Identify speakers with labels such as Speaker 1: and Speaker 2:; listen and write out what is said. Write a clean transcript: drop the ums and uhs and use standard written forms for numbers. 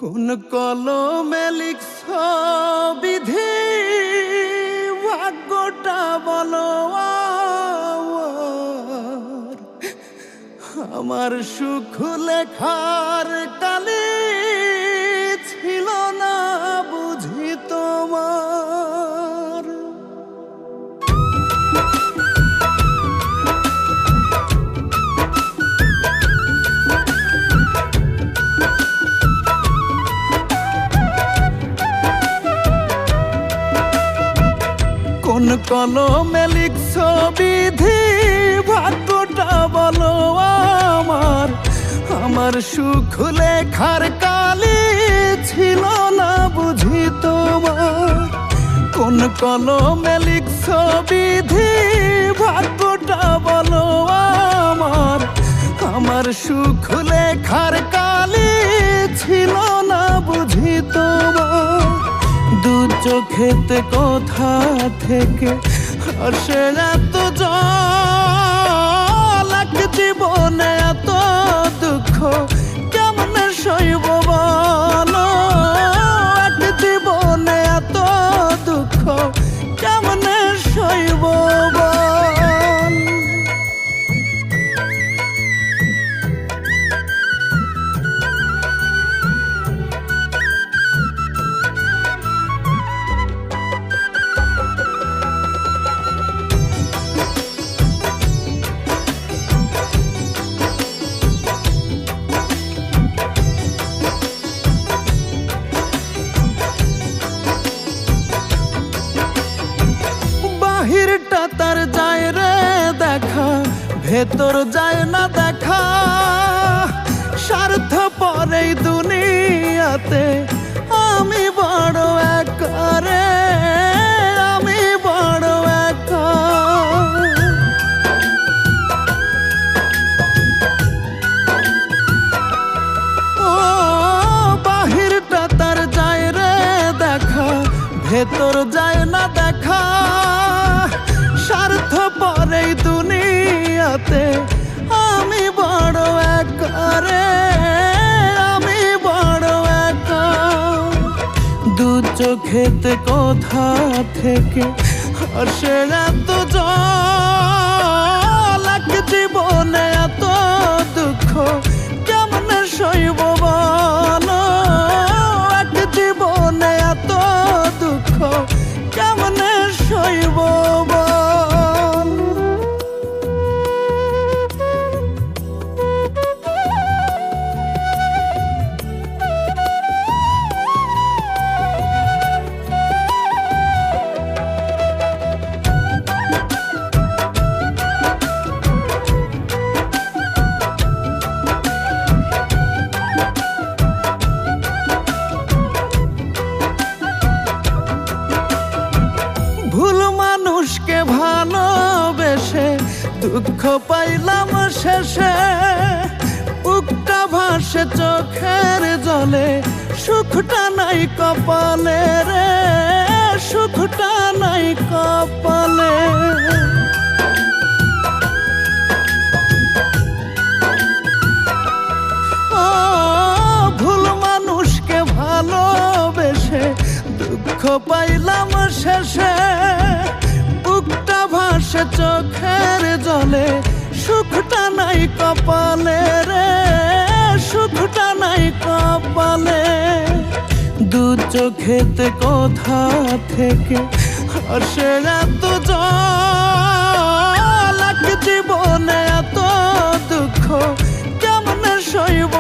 Speaker 1: কোন কলমে লিখছ বিধি, ভাগ্যটা বলো আমার সুখ লেখার কালে ছিল না বুঝি তোমার। কোন কলমে লিখছ বিধি, ভাগ্যটা বলো আমার সুখ লেখার কালে ছিল না বুঝি তোমার। কোন কলমে লিখছ বিধি, ভাগ্যটা বলো আমার সুখ লেখার কালে ছিল না বুঝি তোমার। দু চোখেতে কোথা থেকে আসে এত জল, এক জীবনে এত দুঃখ কেমনে সইব বলো, এক জীবনে এত দুঃখ কেমনে সইব বল। বাহিরটা তার যায় রে দেখা, ভেতর যায় না দেখা। স্বার্থপর এই দুনিয়াতে আমি বড় একা রে, আমি বড় একা। ও বাহিরটা তার যায় রে দেখা, ভেতর যায় না দেখা। স্বার্থপর এই দুনিয়াতে আমি বড় একা রে, আমি বড় একা। দু চোখেতে কোথা থেকে আসে এত জল, এক জীবনে এত দুঃখ কেমনে সইব বলো, এক জীবনে এত দুঃখ কেমনে সইব বল। ভুল মানুষকে ভালোবেসে দুঃখ পাইলাম শেষে, বুকটা ভাসে চোখের জলে, সুখটা নাই কপালে রে, সুখটা নাই কপালে। ও ভুল মানুষকে ভালোবেসে দুঃখ পাইলাম শেষে, বুকটা ভাসে চোখের জলে, সুখটা নাই কপালে রে, সুখটা নাই কপালে। দু চোখেতে কোথা থেকে আসে এত জল, এক জীবনে এত দুঃখ কেমনে সইব